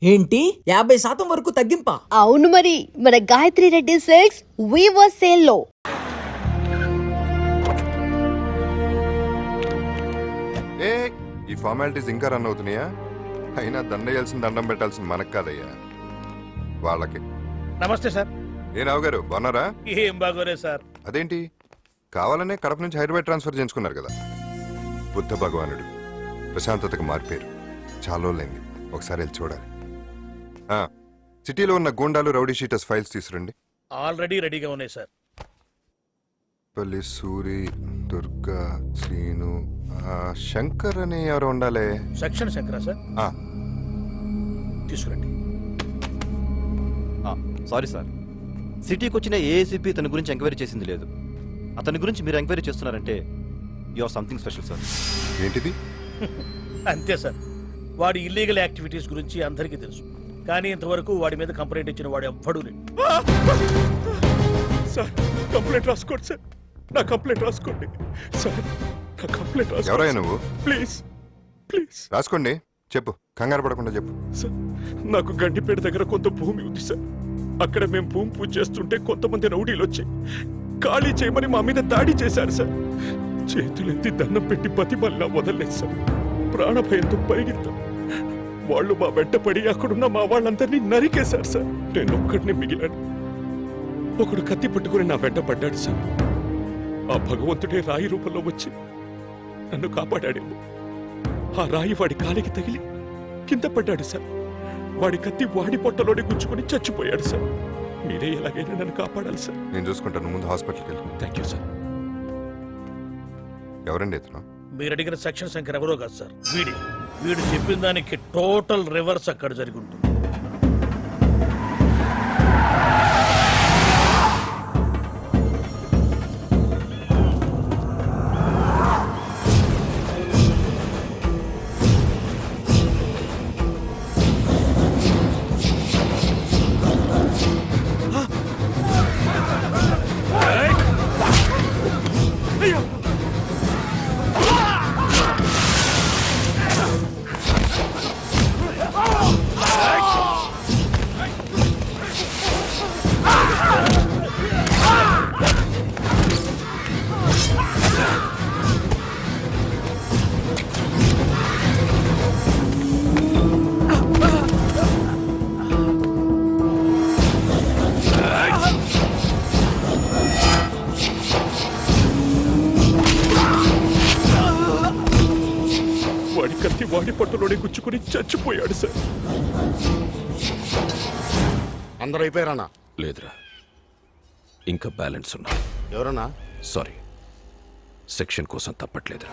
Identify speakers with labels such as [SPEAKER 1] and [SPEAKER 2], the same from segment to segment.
[SPEAKER 1] ఏంటి 50% వరకు తగ్గింపా?
[SPEAKER 2] అవును మరి, మన Gayatri Reddy silks weaver sale లో.
[SPEAKER 3] ఏ ఈ ఫార్మాలిటీస్ ఇంకా రన్ అవుతున్నాయా? అయినా దండేయాల్సిన దండం పెట్టాల్సిన మనకు కాదయ్యా, వాళ్ళకి.
[SPEAKER 4] నమస్తే సార్.
[SPEAKER 3] ఏ రావు గారు బాగున్నారా?
[SPEAKER 4] ఏం బాగోలే సార్.
[SPEAKER 3] అదేంటి కావాలనే కడప నుంచి హైదరాబాద్ ట్రాన్స్ఫర్ చేయించుకున్నారు కదా? బుద్ధ భగవానుడు ప్రశాంతతకు మారిపోయారు. చాలా రోజులైంది, ఒకసారి వెళ్ళి చూడాలి. సిటీలో ఉన్న గూండాలు రౌడీ షీటర్స్ ఫైల్స్ తీసుకురండి.
[SPEAKER 4] ఆల్రెడీ రెడీగా ఉన్నాయి సార్.
[SPEAKER 3] పల్లి సూరి, దుర్గా, శ్రీను, శంకర్ అని ఎవరు ఉండాలి?
[SPEAKER 4] సెక్షన్ శంకరా సార్? తీసుకురండి.
[SPEAKER 5] సారీ సార్, సిటీకి వచ్చిన ఏఏసీపీ తన గురించి ఎంక్వైరీ చేసింది లేదు. అతని గురించి మీరు ఎంక్వైరీ చేస్తున్నారంటే you or something special sir.
[SPEAKER 3] ఏంటిది?
[SPEAKER 4] అంతే సార్. వాడి ఇల్లీగల్ యాక్టివిటీస్ గురించి అందరికీ తెలుసు, కానీ ఇంతవరకు వాడి మీద కంప్లైంట్ ఇచ్చిన వాడు ఎవ్వడూ లేడు.
[SPEAKER 6] సార్ కంప్లైంట్ రాసుకోండి సార్, నా కంప్లైంట్ రాసుకోండి సార్, నా కంప్లైంట్ రాసుకోండి.
[SPEAKER 3] ఎవరయ్యా నువ్వు?
[SPEAKER 6] ప్లీజ్ ప్లీజ్
[SPEAKER 3] రాసుకోండి, చెప్పు, కంగారు పడకుండా చెప్పు.
[SPEAKER 6] సార్ నాకు గండిపేట దగ్గర కొంత భూమి ఉంది సార్. అక్కడ మేము భూమి పూజ చేస్తుంటే కొంతమంది రౌడీలు వచ్చి ఖాళీ చేయమని మా మీద దాడి చేశారు సార్. చేతులెత్తి దండం పెట్టి బతిమల్లా వదలలేదు సార్. ప్రాణభయంతో పరిగెత్తాం. వాళ్ళు మా వెంట పడి అక్కడున్న మా వాళ్ళందరినీ నరికేశారు సార్. నేను ఒక్కడిని మిగిలాను. ఒకడు కత్తి పట్టుకుని నా వెంట పడ్డాడు సార్. ఆ భగవంతుడే రాయి రూపంలో వచ్చి నన్ను కాపాడాడేమో. ఆ రాయి వాడి కాలికి తగిలి కింద పడ్డాడు సార్. వాడి కత్తి వాడి పొట్టలోనే గుచ్చుకొని చచ్చిపోయాడు సార్. మీరే ఎలాగైనా నన్ను కాపాడాలి సార్.
[SPEAKER 3] నేను చూసుకుంటాను, ముందు హాస్పిటల్కి వెళ్ళి.
[SPEAKER 6] Thank you sir.
[SPEAKER 3] ఎవరండి ఇతను?
[SPEAKER 4] మీరు అడిగిన సెక్షన్ శంకర్ ఎవరో కాదు సార్, వీడు చెప్పిన దానికి టోటల్ రివర్స్ అక్కడ జరిగి ఉంటుంది.
[SPEAKER 6] వాడి కత్తి వాడి పొట్టలోనే గుచ్చుకొని చచ్చిపోయాడు సార్.
[SPEAKER 7] అందరూ అయిపోయారన్నా?
[SPEAKER 8] లేదురా, ఇంకా బ్యాలెన్స్ ఉన్నా.
[SPEAKER 7] ఎవరన్నా?
[SPEAKER 8] సారీ, సెక్షన్ కోసం తప్పట్లేదురా.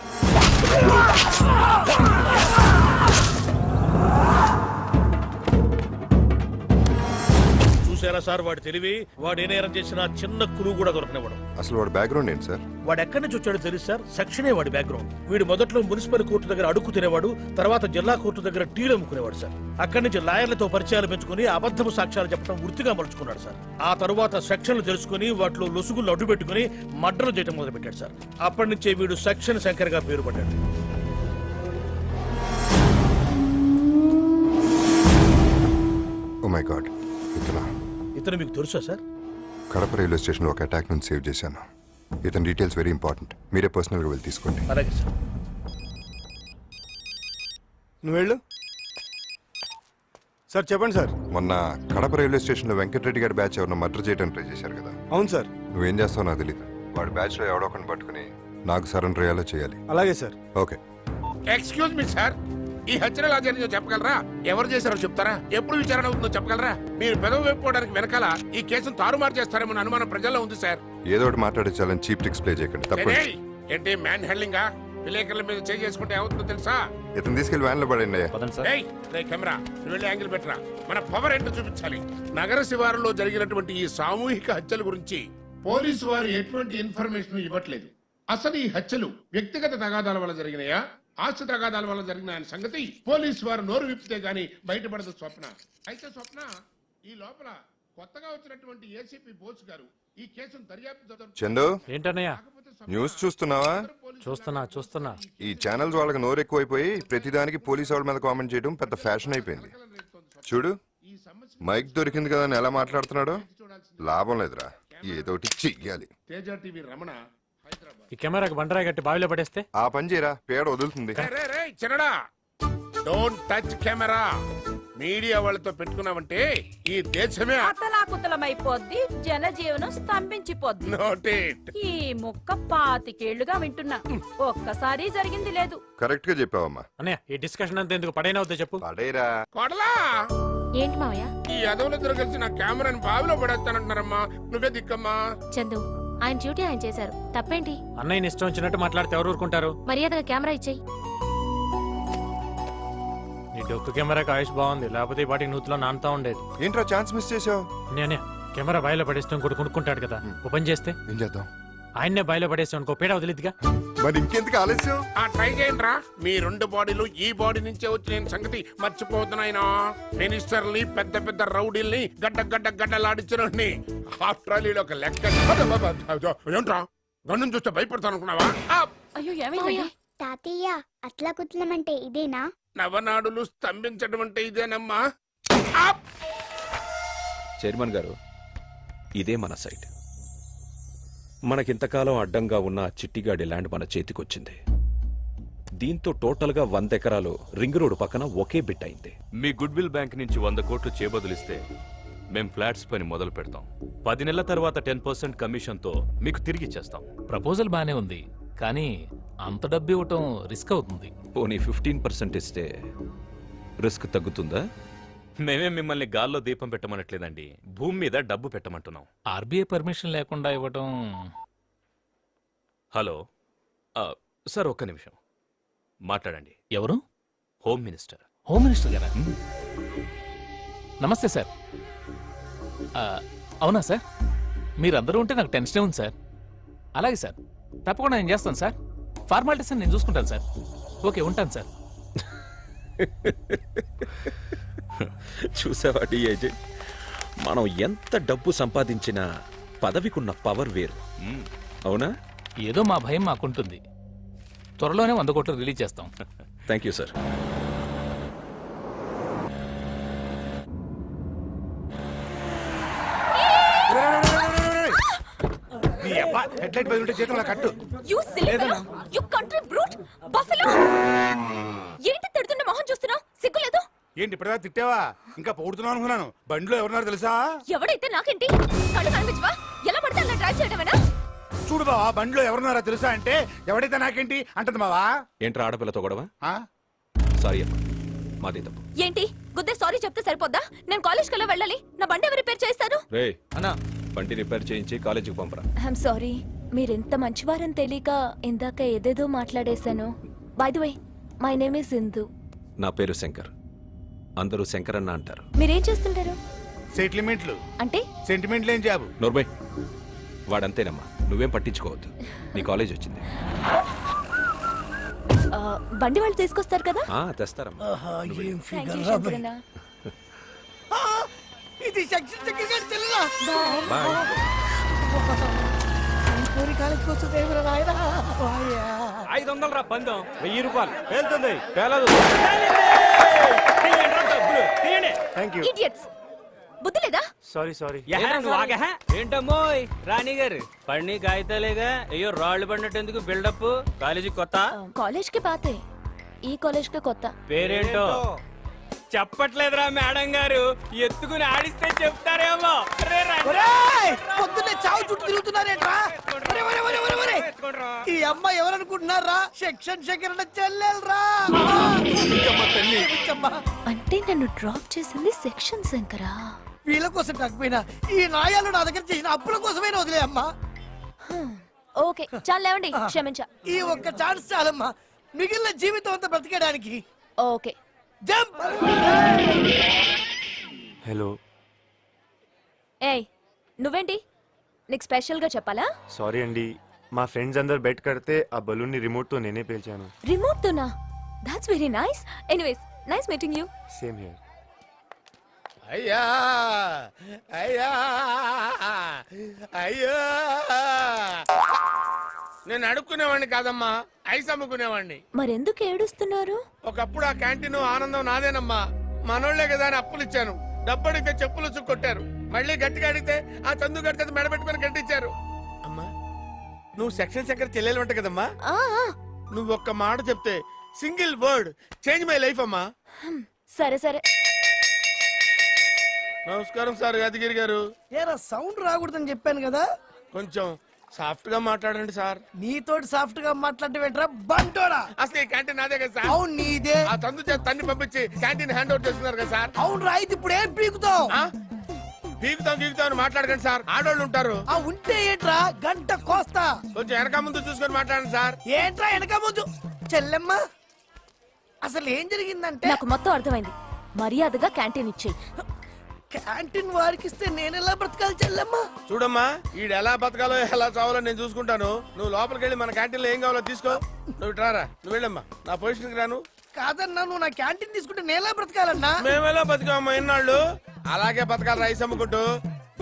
[SPEAKER 4] చూసారా సార్ వాడి తెలివి? వాడు ఏ నేరం చేసిన చిన్న క్లూ కూడా దొరకనివ్వడం.
[SPEAKER 3] అసలు వాడు బ్యాక్గ్రౌండ్ ఏంటి సార్?
[SPEAKER 4] వాడు ఎక్కడి నుంచి వచ్చాడో తెలుసు సార్, సెక్షనే వాడి బ్యాక్గ్రౌండ్. వీడు మొదట్లో మున్సిపల్ కోర్టు దగ్గర అడుగు తినేవాడు, తర్వాత జిల్లా కోర్టు దగ్గర టీలు అమ్ముకునేవాడు సార్. అక్కడి నుంచి లాయర్లతో పరిచయాలు పెంచుకుని అబద్ధపు సాక్ష్యాలు చెప్పడం వృత్తిగా మలుచుకున్నాడు సార్. ఆ తరువాత సెక్షన్లు తెలుసుకుని వాటిలో లొసుగులు అడ్డు పెట్టుకుని మర్డర్లు చేయడం మొదలుపెట్టాడు సార్. అప్పటి నుంచే వీడు సెక్షన్ శంకర్ గా పేరు పడ్డాడు.
[SPEAKER 3] ఓ మై గాడ్,
[SPEAKER 4] ఇతను మీకు తెలుసా సార్?
[SPEAKER 3] కడప రైల్వే స్టేషన్లో ఒక అటాక్ నుంచి సేవ్ చేశాను. ఇతని డీటెయిల్స్ వెరీ ఇంపార్టెంట్, మీరే పర్సనల్గా వెళ్ళి తీసుకోండి.
[SPEAKER 4] అలాగే సార్.
[SPEAKER 7] నువ్వు వెళ్ళు సార్. చెప్పండి సార్.
[SPEAKER 3] మొన్న కడప రైల్వే స్టేషన్లో వెంకటరెడ్డి గారి బ్యాచ్ ఎవరినో మర్డర్ చేయడానికి ట్రై చేశారు కదా?
[SPEAKER 7] అవును సార్.
[SPEAKER 3] నువ్వేం చేస్తావో నాకు తెలియదు. వాడి బ్యాచ్లో ఎవడో ఒకరిని పట్టుకుని నాకు సరెండర్ అయ్యేలా చేయాలి.
[SPEAKER 7] అలాగే sir.
[SPEAKER 3] Okay.
[SPEAKER 9] Excuse me sir, ఈ హత్యలు ఎలా జరిగిందో చెప్పగలరా? ఎవరు చేశారో చెప్తారా? ఎప్పుడు విచారణ అవుతుందో చెప్పగలరా? మీరు పెదవి వేపుకోవడానికి వెనకాల ఈ కేసును తారుమారు చేస్తారేమో అనుమానం ప్రజల్లో ఉంది సార్.
[SPEAKER 3] ఏదో ఒకటి మాట్లాడించాలని చీప్ ట్రిక్స్ ప్లే చేయకండి. తప్పండి.
[SPEAKER 9] ఏంటి మ్యాన్ హ్యాండ్లింగ్? విలేకరుల మీద చేసుకుంటే ఏమవుతుందో తెలుసా?
[SPEAKER 3] ఇతను తీసుకెళ్లి వ్యాన్లో పడండి.
[SPEAKER 9] కెమెరా వెళ్ళి యాంగిల్ పెట్టరా, మన పవర్ ఏంటో చూపించాలి. నగర శివారులో జరిగినటువంటి ఈ సామూహిక హత్యల గురించి పోలీసు వారు ఎటువంటి ఇన్ఫర్మేషన్ ఇవ్వట్లేదు. అసలు ఈ హత్యలు వ్యక్తిగత తగాదాల వల్ల జరిగినాయా, ఆస్తి తగాదాల వల్ల జరిగిన సంగతి పోలీసు వారు నోరు విప్పితే గానీ బయటపడదు స్వప్న. అయితే స్వప్న, ఈ లోపల కొత్తగా వచ్చినటువంటి ఏసీపీ బోస్ గారు ఈ కేసును దర్యాప్తు.
[SPEAKER 3] చందు,
[SPEAKER 10] ఏంటన్నయ్య?
[SPEAKER 3] న్యూస్ చూస్తున్నావా?
[SPEAKER 10] చూస్తున్నా.
[SPEAKER 3] ఈ ఛానల్స్ వాళ్ళకి నోరు ఎక్కువైపోయి ప్రతిదానికి పోలీసు వాళ్ళ మీద కామెంట్ చేయడం పెద్ద ఫ్యాషన్ అయిపోయింది. చూడు మైక్ దొరికింది కదా అని ఎలా మాట్లాడుతున్నాడో లాభం లేదురా ఏదోటి చెయ్యాలి.
[SPEAKER 9] తేజ టీవీ రమణ హైదరాబాద్.
[SPEAKER 10] ఈ కెమెరాకి బండరాయి కట్టి బావిలో పడేస్తే
[SPEAKER 3] ఆ పని చేయరా, పేడ వదులుతుంది.
[SPEAKER 9] రే చిన్నడా, డోంట్ టచ్ కెమెరా. మీడియా వాళ్ళతో పెట్టుకున్నావంటే ఈ దేశమే
[SPEAKER 11] అతలాకుతలమైపోద్ది, జనజీవనం స్తంభించిపోద్ది.
[SPEAKER 9] నోటేట్.
[SPEAKER 11] ఈ ముక్క 25 ఏళ్లుగా వింటున్నా, ఒక్కసారి జరిగింది లేదు.
[SPEAKER 3] కరెక్ట్ గా చెప్పావమ్మా.
[SPEAKER 10] అన్నయ్య ఈ డిస్కషన్ అంతా ఎందుకు పడైనా అవుతా చెప్పు.
[SPEAKER 3] పడేరా.
[SPEAKER 9] కొడలా,
[SPEAKER 2] ఏంటి మావయ్య?
[SPEAKER 9] ఈ అదవులిద్దరు కలిసి నా కెమెరాని బావిలో పడేస్తానంటున్నారమ్మా. నువ్వే దిక్కమ్మా.
[SPEAKER 2] చందు, ఆయన డ్యూటీ ఆయన చేశారు, తప్పేంటి?
[SPEAKER 10] అన్నయ్యని ఇష్టం వచ్చినట్టు మాట్లాడితే ఎవరు ఊరుకుంటారు?
[SPEAKER 2] మర్యాదగా కెమెరా ఇచ్చేయి.
[SPEAKER 10] నీ డొక్కు కెమెరాకి ఆయుష్ బాగుంది, లేకపోతే ఈ పాటికి నూతిలో నానుతా ఉండేది.
[SPEAKER 3] ఏంట్రా ఛాన్స్ మిస్ చేసావు?
[SPEAKER 10] అన్నయ్య కెమెరా బాయిలో పడేస్తే ఇంకోటి కొనుక్కుంటాడు కదా, ఓపెన్ చేస్తే
[SPEAKER 3] ఏం చేద్దాం?
[SPEAKER 10] ఆయన్నే బాయిలో పడేస్తే ఇంకో పీడ వదిలిద్దిగా.
[SPEAKER 3] మరి ఇంకెందుకు ఆలస్యం?
[SPEAKER 9] ఆ ట్రై చేయండి రా. మీ 2 బాడీలు ఈ బాడీ నుంచే వచ్చిన సంగతి మర్చిపోతున్నాయినా. మినిస్టర్ని, పెద్ద పెద్ద రౌడీల్ని గడ్డలాడించిన ఆఫ్టర్ ఆల్ ఒక లెక్క. ఏంట్రా గన్ను చూస్తే భయపడతాను అనుకున్నావా?
[SPEAKER 11] అయ్యో ఏమైంది?
[SPEAKER 12] తాతయ్య అట్లా కుట్లమంటే ఇదేనా?
[SPEAKER 9] నవనాడులు స్తంభించడం అంటే ఇదేనమ్మా.
[SPEAKER 8] చైర్మన్ గారు, ఇదే మన సైట్. మనకింతకాలం అడ్డంగా ఉన్న ఆ చిట్టిగాడి ల్యాండ్ మన చేతికొచ్చింది. దీంతో టోటల్గా 100 ఎకరాలు రింగ్ రోడ్ పక్కన ఒకే బిట్ అయింది.
[SPEAKER 13] మీ గుడ్ విల్ బ్యాంక్ నుంచి 100 కోట్లు చేబదులిస్తే మేం ఫ్లాట్స్ పని మొదలు పెడతాం. 10 నెలల తర్వాత 10% కమిషన్తో మీకు తిరిగి ఇచ్చేస్తాం.
[SPEAKER 10] ప్రపోజల్ బానే ఉంది, కానీ అంత డబ్బు ఇవ్వటం రిస్క్ అవుతుంది.
[SPEAKER 8] పోనీ 15% ఇస్తే రిస్క్ తగ్గుతుందా?
[SPEAKER 13] మేమేం మిమ్మల్ని గాల్లో దీపం పెట్టమనట్లేదండి, భూమి మీద డబ్బు పెట్టమంటున్నాం.
[SPEAKER 10] ఆర్బీఐ పర్మిషన్ లేకుండా ఇవ్వటం.
[SPEAKER 13] హలో సార్, ఒక్క నిమిషం మాట్లాడండి.
[SPEAKER 10] ఎవరు?
[SPEAKER 13] Home minister.
[SPEAKER 10] హోమ్ మినిస్టర్ గారా? నమస్తే సార్. అవునా సార్, మీరందరూ ఉంటే నాకు టెన్షనే ఉంది సార్. అలాగే సార్, తప్పకుండా నేను చేస్తాను సార్. ఫార్మాలిటీస్ అని నేను చూసుకుంటాను సార్. ఓకే, ఉంటాను సార్.
[SPEAKER 8] చూసావా డిఐజీ, మనం ఎంత డబ్బు సంపాదించినా పదవికున్న పవర్ వేరు. అవునా?
[SPEAKER 10] ఏదో మా భయం మాకుంటుంది. త్వరలోనే 100 కోట్లు రిలీజ్ చేస్తాం.
[SPEAKER 8] Thank you sir.
[SPEAKER 7] హెడ్లైట్ బదులుంటే చేతుల కట్టు.
[SPEAKER 2] You silly fellow! You country brute! Buffalo! ఏంటి తిడుతున్న మొహం చూస్తున్నావు? సిగ్గులేదు?
[SPEAKER 7] ఏంటి ఇప్పటిదా తిట్టావా? ఇంకా పొగుడుతున్నావు అనుకున్నాను. బండిలో ఎవరున్నారు తెలుసా?
[SPEAKER 2] ఎవడైతే నాకేంటి? కళ్ళు కనిపించవా? ఎలా పడితే అలా డ్రైవ్ చేయడమేనా?
[SPEAKER 7] చూడు బావా, బండిలో ఎవరున్నారో తెలుసా అంటే ఎవడైతే నాకేంటి అంటుంది బావా.
[SPEAKER 8] ఏంట్రా ఆడపిల్లతో గొడవ?
[SPEAKER 7] ఆ?
[SPEAKER 8] సారీ అమ్మా, మాదే తప్పు.
[SPEAKER 2] ఏంటి గుద్దే సారీ చెప్తే సరిపోద్దా? నేను కాలేజ్ కల్లా వెళ్ళాలి. నా బండి ఎవరు రిపేర్ చేస్తారు?
[SPEAKER 8] రే అన్నా, బండి రిపేర్ చేయించి కాలేజీకి పంపరా.
[SPEAKER 2] ఐఎమ్ సారీ, మీరెంత మంచివారని తెలియక ఇందాక ఏదేదో మాట్లాడేశాను. By the way, my name is Sindhu.
[SPEAKER 8] నా పేరు శంకర్, అందరూ శంకర్ అన్న అంటారు.
[SPEAKER 2] మీరేం చేస్తుంటారు?
[SPEAKER 7] సెటిల్మెంట్లు
[SPEAKER 2] అంటే
[SPEAKER 7] సెంటిమెంట్లు ఏం జాబు?
[SPEAKER 8] నోర్బై, వాడంతేనమ్మా, నువ్వేం పట్టించుకోవద్దు. నీ కాలేజ్ వచ్చింది.
[SPEAKER 2] బండి వాళ్ళు తీసుకొస్తారు కదా?
[SPEAKER 8] తెస్తారమ్మా.
[SPEAKER 2] Thank you, శంకరన్న.
[SPEAKER 1] ఇది సెక్షన్ సెక్రటరీ చెల్లెలా?
[SPEAKER 8] బాయ్.
[SPEAKER 1] పూరి కాలేజ్కి వస్తుంది ఏమిరా నాయనా?
[SPEAKER 10] 500 రా పందెం, 1000 రూపాయలు వెళ్తుంది. పేలదు.
[SPEAKER 7] Thank you.
[SPEAKER 2] Idiots! బుద్ధి లేదా?
[SPEAKER 7] సారీ.
[SPEAKER 10] ఏంటమ్మో రాణి గారు, పడిని కాగితాలేగా, అయ్యో రాళ్ళు పడినట్టు ఎందుకు బిల్డప్? కాలేజీ కొత్త?
[SPEAKER 2] కాలేజ్ కి పాతే, ఈ కాలేజ్ కి కొత్త.
[SPEAKER 10] పేరేంటో చెప్పట్లేదురా మేడం గారు, ఎత్తుకుని ఆడిస్తే చెప్తారేమో.
[SPEAKER 1] పొద్దున్నే చావు చుట్టూ తిరుగుతున్నారేట్రా? ఈ అమ్మాయి ఎవరనుకుంటున్నారా? సెక్షన్ శంకరన్న చెల్లెలరా?
[SPEAKER 2] అంటే నన్ను డ్రాప్ చేసింది సెక్షన్ శంకరా?
[SPEAKER 1] వీళ్ళ కోసం కాకపోయినా ఈ నాయాలు నా దగ్గర చేసిన అప్పుల కోసమైనా వదిలే అమ్మా.
[SPEAKER 2] ఓకే, చాలు లేవండి, క్షమించా.
[SPEAKER 1] ఈ ఒక్క ఛాన్స్ చాలమ్మా, మిగిలిన జీవితం అంతా బ్రతికేయడానికి.
[SPEAKER 2] Okay,
[SPEAKER 1] jump.
[SPEAKER 7] హలో.
[SPEAKER 2] ఏయ్ నువ్వేంటి? నీకు స్పెషల్ గా చెప్పాలా?
[SPEAKER 7] సారీ అండి, మా ఫ్రెండ్స్ అందరు బెట్ కడితే ఆ బలూన్ ని రిమోట్ తో నేనే పేల్చాను.
[SPEAKER 2] రిమోట్ తోనా? That's very nice. Anyways, nice meeting you.
[SPEAKER 7] Same here.
[SPEAKER 9] అయ్యా అయ్యా అయ్యా, నేను అడుక్కునేవాడిని కాదమ్మా, ఐస్ అమ్ముకునేవాడిని.
[SPEAKER 2] మరెందుకు ఏడుస్తున్నారు?
[SPEAKER 9] ఒకప్పుడు ఆ క్యాంటీన్ ఆనందం నాదేనమ్మా. మనోళ్లే కదా అని అప్పులు ఇచ్చాను. డబ్బు అడిగితే చెప్పులు కొట్టారు. మళ్ళీ గట్టిగా అడిగితే ఆ చందు గడితే మెడబెట్టుకుని గట్టించారు. అమ్మా నువ్వు సెక్షన్ శంకర్ చెల్లెలు అంట కదమ్మా. నువ్వు ఒక్క మాట చెప్తే single word change my life అమ్మా.
[SPEAKER 2] సరే సరే.
[SPEAKER 9] నమస్కారం సార్ యాదగిరి గారు.
[SPEAKER 1] ఏరా సౌండ్ రాకూడదని చెప్పాను కదా.
[SPEAKER 9] కొంచెం సాఫ్ట్ గా మాట్లాడండి సార్.
[SPEAKER 1] నీతోటి సాఫ్ట్ గా మాట్లాడటం బంటోడా.
[SPEAKER 9] అసలు ఈ క్యాంటీన్ నాదే కదా సార్.
[SPEAKER 1] అవును నీదే.
[SPEAKER 9] ఆ చందు చేత తన్ని పంపించి క్యాంటీన్ హ్యాండ్ ఓవర్ చేస్తున్నారు కదా సార్.
[SPEAKER 1] అవును రా, ఇది ఇప్పుడు ఏం పీకుతావు?
[SPEAKER 9] గీకుతాం అని మాట్లాడకండి సార్. ఆడోళ్ళు ఉంటారు.
[SPEAKER 1] ఆ ఉంటే ఏంట్రా గంట కోస్తా.
[SPEAKER 9] కొంచెం వెనక ముందు చూసుకొని మాట్లాడండి సార్.
[SPEAKER 1] ఏంట్రా వెనక ముందు? చెల్లెమ్మ అసలు ఏం జరిగిందంటే
[SPEAKER 2] నాకు మొత్తం అర్థమైంది. మర్యాదగా క్యాంటీన్ ఇచ్చేయి.
[SPEAKER 1] క్యాంటీన్ వారికి ఇస్తే నేను ఎలా బ్రతకాలి చెల్లెమ్మ?
[SPEAKER 9] చూడమ్మా ఈడు ఎలా బతకాలో ఎలా చావాలో నేను చూసుకుంటాను. నువ్వు లోపలికి వెళ్ళి మన క్యాంటీన్ లో ఏం కావాలో తీసుకో. నువ్వు ఇట్రారా, నువ్వు వెళ్ళమ్మా. నా పొజిషన్కి రాను.
[SPEAKER 1] కాదన్నా, నువ్వు నా క్యాంటీన్ తీసుకుంటే నేను ఎలా బ్రతకాలన్నా?
[SPEAKER 9] మేమెలా బతికామమ్మా ఇన్నాళ్ళు? అలాగే బతకాలి రైస్ అమ్ముకుంటూ.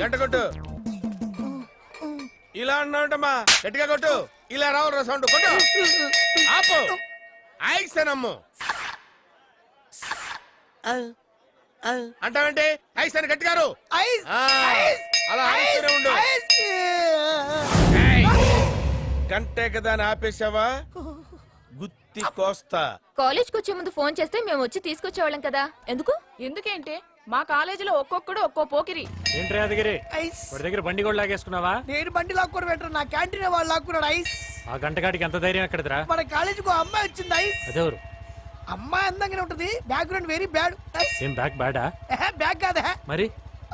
[SPEAKER 9] గంట కొట్టు. ఇలా అన్నావుంటమ్మా. గట్టిగా కొట్టు. ఇలా రావు సౌండ్ కొట్టు. ఆపు. ఐసనమ్ము అంటావంటే ఐస్ అని గట్టిగారు. అలా ఆడిస్తూనే ఉండు. ఏయ్! గంటే కదా అని ఆపేశావా? గుత్తి కోస్తా.
[SPEAKER 2] కాలేజ్కి వచ్చే ముందు ఫోన్ చేస్తే మేము వచ్చి తీసుకొచ్చేవాళ్ళం కదా. ఎందుకు?
[SPEAKER 11] ఎందుకేంటే మా కాలేజీలో ఒక్కొక్కడు ఒక్కో పోకిరి.
[SPEAKER 7] ఏంటి యాదగిరి
[SPEAKER 1] ఐస్.
[SPEAKER 7] వాడి దగ్గర బండి కూడా లాగేసుకున్నావా?
[SPEAKER 1] నేను బండి లాక్కొని పెట్టరు, నా క్యాంటీన్ వాళ్ళు లాక్కున్నాడు. ఐస్.
[SPEAKER 7] ఆ గంటగాడికి ఎంత ధైర్యం ఎక్కడదిరా?
[SPEAKER 1] మన కాలేజీకి ఒక అమ్మాయి వచ్చింది. ఐస్.
[SPEAKER 7] అదెవరు?
[SPEAKER 1] అమ్మాయి అందంగానే ఉంటది, బ్యాక్గ్రౌండ్ వెరీ బ్యాడ్.
[SPEAKER 7] ఏం బ్యాక్ బ్యాడా?
[SPEAKER 1] బ్యాక్ కాదా?
[SPEAKER 7] మరి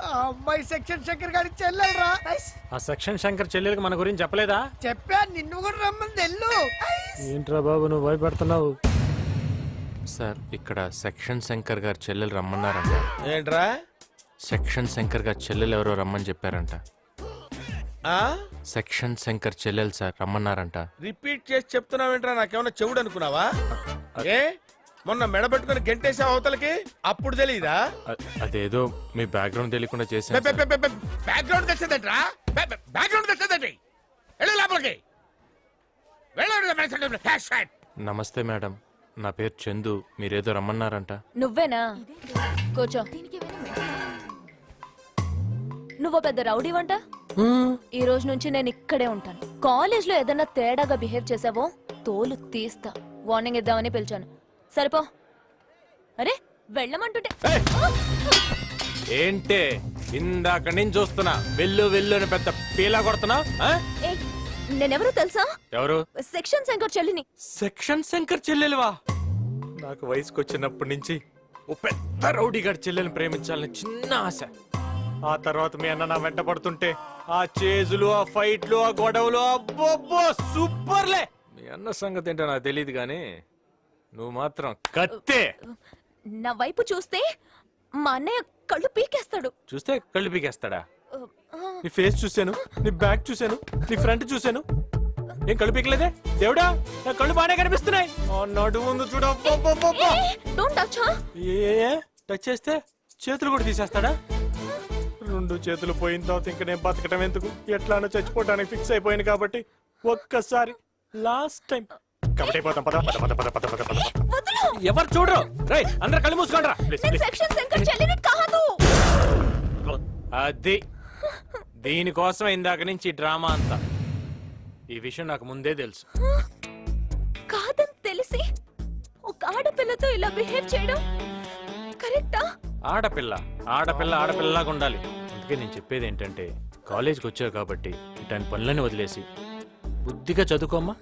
[SPEAKER 1] ఆ అమ్మాయి సెక్షన్ శంకర్ గారికి చెల్లెలరా.
[SPEAKER 7] ఆ సెక్షన్ శంకర్ చెల్లెలకి మన గురించి చెప్పలేదా?
[SPEAKER 1] చెప్పా, నిన్ను కూడా రమ్మని తెల్లు.
[SPEAKER 7] ఏంట్రా బాబు నువ్వు భయపడుతున్నావు?
[SPEAKER 13] సార్ ఇక్కడ సెక్షన్ శంకర్ గారు చెల్లెలు రమ్మన్నారంట.
[SPEAKER 9] ఏంట్రా?
[SPEAKER 13] సెక్షన్ శంకర్ గారు చెల్లెలు ఎవరో రమ్మని చెప్పారంట. సెక్షన్ శంకర్ చెల్లెలు సార్ రమ్మన్నారంట.
[SPEAKER 9] రిపీట్ చేసి చెప్తున్నావేంట్రా? నాకేమన్నా చెవుడు అనుకున్నావా? ఏ మొన్న మెడబెట్టుకుని గెంటేసా అవతలకి, అప్పుడు తెలీదా?
[SPEAKER 13] అదేదో మీ బ్యాక్గ్రౌండ్ తెలియకుండా చేశాను.
[SPEAKER 9] బ్యాక్గ్రౌండ్ తెచ్చేదేంట్రా? బ్యాక్గ్రౌండ్ తెచ్చేదేంటి? వెళ్ళు లోపలికి.
[SPEAKER 13] నమస్తే మేడం, నా పేరు చందు. మీరేదో రమ్మన్నారంట.
[SPEAKER 2] నువ్వేనా? కూర్చో. నువ్వు పెద్ద రౌడీ వంట. ఈ రోజు నుంచి నేను ఇక్కడే ఉంటాను. కాలేజ్ లో ఏదైనా తేడాగా బిహేవ్ చేసావో తోలు తీస్తా. వార్నింగ్ ఇద్దామని పిలిచాను. సరిపో. అరే వెళ్ళమంటుంటే
[SPEAKER 13] ఏంటే ఇందాక నేను చూస్తున్నా వెళ్ళు వెళ్ళు అని పెద్ద పీలా కొడుతున్నా.
[SPEAKER 2] ఏయ్, నేనెవరో తెలుసా?
[SPEAKER 13] ఎవరు?
[SPEAKER 2] సెక్షన్ శంకర్ చెల్లిని.
[SPEAKER 13] సెక్షన్ శంకర్ చెల్లెలువా? నాకు వయసుకు వచ్చినప్పటి నుంచి ఓ పెద్ద రౌడీ గారి చెల్లెల్ని ప్రేమించాలని చిన్న ఆశ. ఆ తర్వాత మీ అన్న నా వెంట పడుతుంటే ఆ చేజులు, ఆ ఫైట్లు, ఆ గొడవలు, అబ్బో సూపర్లే. మీ అన్న సంగతి ఏంటో నాకు తెలియదు గానీ నువ్వు మాత్రం కత్తే.
[SPEAKER 2] నా వైపు చూస్తే మా అన్నయ్య కళ్ళు పీకేస్తాడు.
[SPEAKER 13] చూస్తే కళ్ళు పీకేస్తాడా? నీ ఫేస్ చూశాను, నీ బ్యాక్ చూశాను, నీ ఫ్రంట్ చూశాను. ఏం కళ్ళు పీకలేదే దేవుడా? నా కళ్ళు బాగానే కనిపిస్తున్నాయి. నడు ముందు చూడ. టచ్ చేస్తే చేతులు కూడా తీసేస్తాడా? రెండు చేతులు పోయిన తర్వాత ఇంక నేను బతకటం ఎందుకు? ఎట్లానో చచ్చిపోవడానికి ఫిక్స్ అయిపోయాను కాబట్టి ఒక్కసారి లాస్ట్ టైం కబడ్డీ పోతాం. పద పద పద పద పద పద పద. ఎవరు చూడరు. రై అందరు కళ్ళు మూసుకోండి రా. అది దీనికోసం ఇందాక నుంచి డ్రామా అంతా. ఈ విషయం నాకు ముందే తెలుసు.
[SPEAKER 2] కాదని తెలిసి ఒక ఆడపిల్లతో ఇలా బిహేవ్ చేయడం కరెక్టా?
[SPEAKER 13] ఆడపిల్ల ఆడపిల్ల ఆడపిల్లలాగా ఉండాలి. అందుకే నేను చెప్పేది ఏంటంటే కాలేజీకి వచ్చావు కాబట్టి ఇట్లాంటి పనులన్నీ వదిలేసి బుద్ధిగా చదువుకోమ్మా.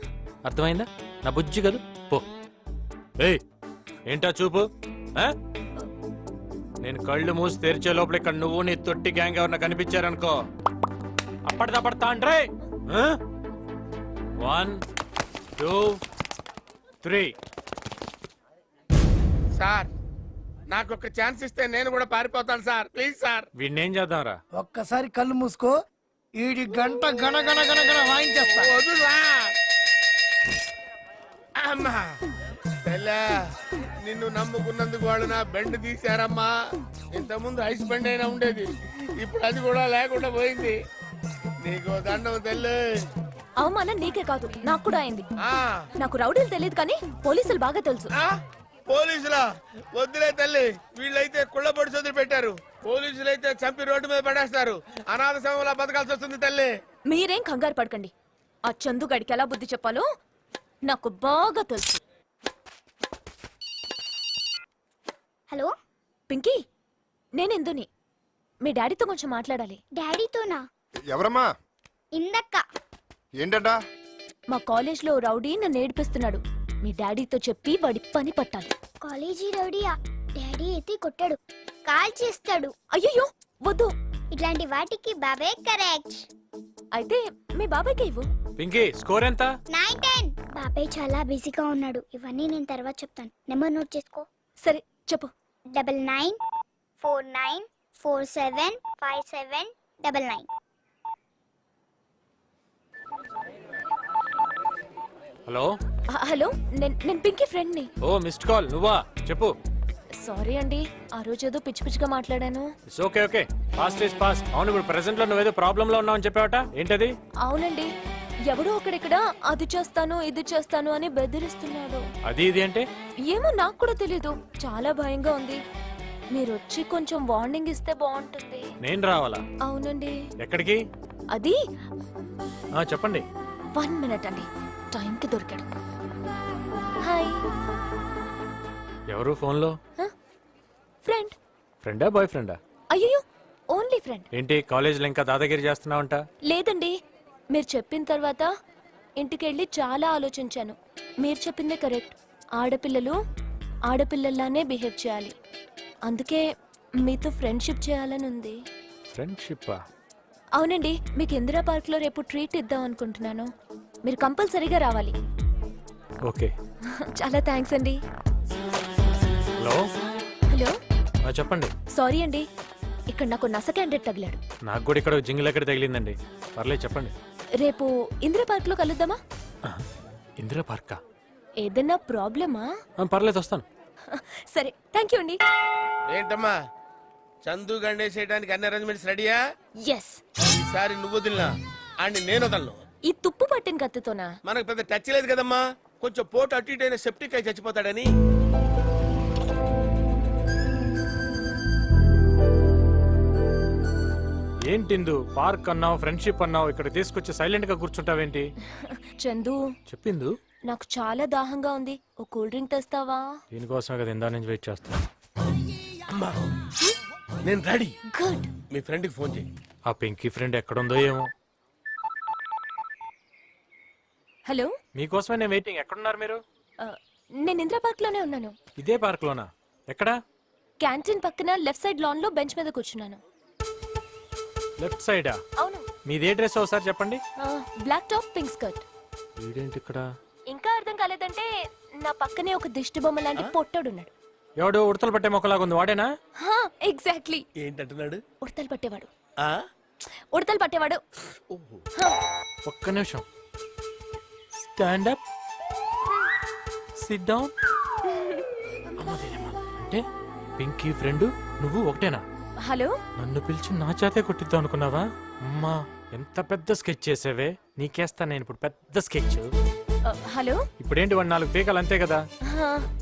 [SPEAKER 13] అర్థమైందా? నా బుజ్జి కదూ పో. ఏయ్ ఏంటా చూపు? నేను కళ్ళు మూసి తెరిచే లోపల ఇక్కడ నువ్వు నీ తొట్టి గ్యాంగ్ ఎవరన్నా కనిపించారనుకో అప్పటిదప్పడతా అంటే 1 2 3.
[SPEAKER 9] సార్ నాకు ఒక ఛాన్స్ ఇస్తే నేను కూడా పారిపోతాను సార్. Please sir.
[SPEAKER 13] వీడిని ఏం చేద్దాంరా?
[SPEAKER 1] ఒక్కసారి కళ్ళు మూసుకో, ఈడి గంట గణ గణ గణ గణ వాయించేస్తా.
[SPEAKER 9] వదురా. అమ్మా తెల్లా, నిన్ను నమ్ముకున్నందుకు వాళ్ళు నా బెండ్ తీశారమ్మా. ఇంతకుముందు ఐస్ బెండ్ అయినా ఉండేది, ఇప్పుడు అది కూడా లేకుండా పోయింది. నీకు దండం తెల్లు.
[SPEAKER 2] అవమానం నీకే కాదు నాకు కూడా అయింది. నాకు రౌడీలు తెలియదు కానీ పోలీసులు బాగా తెలుసు.
[SPEAKER 1] పోలీసులా? వద్దులే తల్లి, వీళ్ళైతే కుళ్ళ పొడి చదువు పెట్టారు. పోలీసులైతే చంపి రోడ్డు మీద పడేస్తారు. అనాథ శవంలా బతకాల్సి వస్తుంది తల్లి.
[SPEAKER 2] మీరేం కంగారు పడకండి. ఆ చందు గడికి ఎలా బుద్ధి చెప్పాలో నాకు బాగా తెలుసు.
[SPEAKER 12] హలో
[SPEAKER 2] పింకీ, నేను ఇందుని. మీ డాడీతో కొంచెం మాట్లాడాలి.
[SPEAKER 12] డాడీతోనా?
[SPEAKER 3] ఎవరమ్మా?
[SPEAKER 12] ఇందక్క.
[SPEAKER 3] ఏంటంట?
[SPEAKER 2] మా కాలేజ్లో రౌడీ నన్ను ఏడిపిస్తున్నాడు. మీ డాడీతో చెప్పి వాడి పని పట్టాలి.
[SPEAKER 12] కాలేజీ రౌడీయా? డాడీ ఎత్తి కొట్టాడు, కాల్ చేస్తాడు.
[SPEAKER 2] అయ్యయ్యో వద్దు.
[SPEAKER 12] ఇట్లాంటి వాటికి బాబే కరెక్ట్.
[SPEAKER 2] అయితే మీ బాబాయ్కి ఇవ్వు.
[SPEAKER 13] పింకీ స్కోర్ ఎంత?
[SPEAKER 12] 9-10. బాబాయ్ చాలా బిజీగా ఉన్నాడు. ఇవన్నీ నేను తర్వాత చెప్తాను. నెంబర్ నోట్ చేసుకో.
[SPEAKER 2] సరే చెప్పు.
[SPEAKER 12] 9949475799.
[SPEAKER 13] హలో.
[SPEAKER 2] హలో, నేను పింకీ ఫ్రెండ్ని.
[SPEAKER 13] ఓ మిస్డ్ కాల్, నువ్వా? చెప్పు.
[SPEAKER 2] సారీ అండి, ఆ రోజు ఏదో పిచ్చి పిచ్చిగా మాట్లాడాను.
[SPEAKER 13] It's okay okay, past is past. అవును, ఇప్పుడు ప్రెసెంట్ లో నువ్వేదో ప్రాబ్లం లో ఉన్నావని చెప్పావట, ఏంటది?
[SPEAKER 2] అవునండి, ఎవడో అక్కడిక్కడ అది చేస్తాను ఇది చేస్తాను అని బెదిరిస్తున్నాడు.
[SPEAKER 13] అది ఇది అంటే?
[SPEAKER 2] ఏమో నాకు కూడా తెలీదు. చాలా భయంగా ఉంది. మీరు వచ్చి కొంచెం వార్నింగ్ ఇస్తే బాగుంటుంది.
[SPEAKER 13] నేను రావాలా?
[SPEAKER 2] అవునండి.
[SPEAKER 13] ఎక్కడికి?
[SPEAKER 2] అది
[SPEAKER 13] చెప్పండి.
[SPEAKER 2] 1 minute అండి, టైంకి దొరికాడు. హాయ్.
[SPEAKER 13] ఎవరు ఫోన్ లో?
[SPEAKER 2] ఫ్రెండ్.
[SPEAKER 13] ఫ్రెండా బాయ్ ఫ్రెండా?
[SPEAKER 2] అయ్యో, ఓన్లీ ఫ్రెండ్.
[SPEAKER 13] ఏంటి కాలేజ్ లో ఇంకా దాదాగిరి చేస్తున్నావంట?
[SPEAKER 2] లేదండి, మీరు చెప్పిన తర్వాత ఇంటికెళ్ళి చాలా ఆలోచించాను. మీరు చెప్పిందే కరెక్ట్. ఆడపిల్లలు ఆడపిల్లల్లానే బిహేవ్ చేయాలి. అందుకే మీతో ఫ్రెండ్షిప్ చేయాలని ఉంది.
[SPEAKER 13] ఫ్రెండ్షిప్పా?
[SPEAKER 2] అవునండి, మీకు ఇందిరా పార్క్ లో రేపు ట్రీట్ ఇద్దాం అనుకుంటున్నాను. మీరు కంపల్సరీగా రావాలి.
[SPEAKER 13] ఓకే.
[SPEAKER 2] చాలా థ్యాంక్స్ అండి.
[SPEAKER 13] హలో.
[SPEAKER 2] హలో.
[SPEAKER 13] చెప్పండి.
[SPEAKER 2] సారీ అండి, ఇక్కడ నాకు నస క్యాండిడేట్ తగిలాడు.
[SPEAKER 13] నాకు కూడా ఇక్కడ జింగిల్ ఎక్కడ తగిలిందండి. పర్లేదు చెప్పండి.
[SPEAKER 2] రేపు ఇందిరా పార్క్ లో కలుద్దామా?
[SPEAKER 13] ఇందిరా పార్కా?
[SPEAKER 2] ఏదన్నా ప్రాబ్లమా?
[SPEAKER 13] పర్లేదు, వస్తాను.
[SPEAKER 2] సరే, థ్యాంక్ యూ అండి.
[SPEAKER 1] ఏంటమ్మా, చందు గండేసేయడానికి అన్ని అరేంజ్మెంట్స్ రెడీయా?
[SPEAKER 2] ఎస్.
[SPEAKER 1] ఈసారి నువ్వు వదిలినా అండ్ నేను వదలను.
[SPEAKER 2] ఈ తుప్పు పట్టిన కత్తితోనా?
[SPEAKER 1] మనకు పెద్ద టచ్ లేదు కదమ్మా. కొంచెం పోటు అటు ఇటు అయిన సెప్టిక్ అయి చచ్చిపోతాడని.
[SPEAKER 13] ఏంటిందు పార్క్ అన్నావు, ఫ్రెండ్షిప్ అన్నావు, ఇక్కడ తీసుకొచ్చి సైలెంట్ గా కూర్చుంటావేంటి?
[SPEAKER 2] చందు,
[SPEAKER 13] చెప్పిందు.
[SPEAKER 2] నాకు చాలా దాహంగా ఉంది, ఓ కూల్ డ్రింక్ తెస్తావా?
[SPEAKER 13] దీనికోసమే కదా ఇందా నుంచి వెయిట్ చేస్తా.
[SPEAKER 1] అమ్మా, నేను రెడీ.
[SPEAKER 2] గుడ్.
[SPEAKER 1] మీ ఫ్రెండ్ కి ఫోన్ చేయి.
[SPEAKER 13] ఆ పింకీ ఫ్రెండ్ ఎక్కడుందో ఏమో.
[SPEAKER 2] హలో.
[SPEAKER 13] మీకోసమే నేను వెయిటింగ్. ఎక్కడున్నారు మీరు?
[SPEAKER 2] నేను ఇందిరా పార్క్ లోనే ఉన్నాను.
[SPEAKER 13] ఇదే పార్క్ లోనా? ఎక్కడా?
[SPEAKER 2] క్యాంటీన్ పక్కన లెఫ్ట్ సైడ్ లాన్ లో బెంచ్ మీద కూర్చున్నాను.
[SPEAKER 13] లెఫ్ట్ సైడా?
[SPEAKER 2] అవును.
[SPEAKER 13] మీదే డ్రెస్ ఒకసారి చెప్పండి.
[SPEAKER 2] Black top, pink skirt.
[SPEAKER 13] వీడేంటి ఇక్కడ?
[SPEAKER 2] ఇంకా అర్థం కాలేదంటే నా పక్కనే ఒక దిష్టి బొమ్మ లాంటి పొట్టోడున్నాడు.
[SPEAKER 13] ఎవడో ఉడతలు పట్టే మొక్కలాగా ఉంది, వాడేనా?
[SPEAKER 2] ఎగ్జాక్ట్లీ.
[SPEAKER 1] ఏంటంటున్నాడు?
[SPEAKER 2] ఉడతలు పట్టేవాడు.
[SPEAKER 1] ఆ?
[SPEAKER 2] ఉడతలు పట్టేవాడు.
[SPEAKER 13] ఒక్క నిమిషం. Stand up, SIT down. అంటే పింకీ ఫ్రెండ్ నువ్వు ఒకటేనా?
[SPEAKER 2] హలో.
[SPEAKER 13] నన్ను పిలిచి నా చేతే కొట్టిద్దాం అనుకున్నావా? అమ్మా, ఎంత పెద్ద స్కెచ్ చేసావే. నీకేస్తా నేను ఇప్పుడు పెద్ద స్కెచ్.
[SPEAKER 2] హలో.
[SPEAKER 13] ఇప్పుడేంటి, వాడు 4 పీకలు అంతే కదా?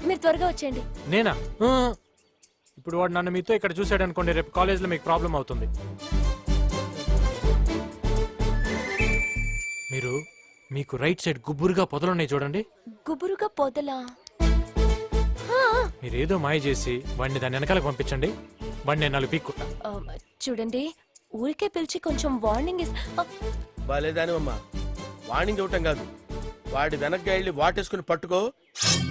[SPEAKER 2] మీరు త్వరగా వచ్చేయండి.
[SPEAKER 13] నేనా? ఇప్పుడు వాడు నన్ను మీతో ఇక్కడ చూసాడు అనుకోండి, రేపు కాలేజ్లో మీకు ప్రాబ్లం అవుతుంది. మీకు రైట్ సైడ్ గుబురుగా పొదలున్నాయి చూడండి.
[SPEAKER 2] గుబురుగా పొదలా?
[SPEAKER 13] మీరేదో మాయ చేసి వాడిని దాని వెనకాలకు పంపించండి. వాడిని నేను 4 పీక్కుంటా.
[SPEAKER 2] చూడండి, ఊరికే పిలిచి కొంచెం వార్నింగ్
[SPEAKER 1] బాలేదానివమ్మా. వార్నింగ్ ఇవ్వటం కాదు, వాడి వెనక్కి వెళ్ళి వాటేసుకుని పట్టుకో.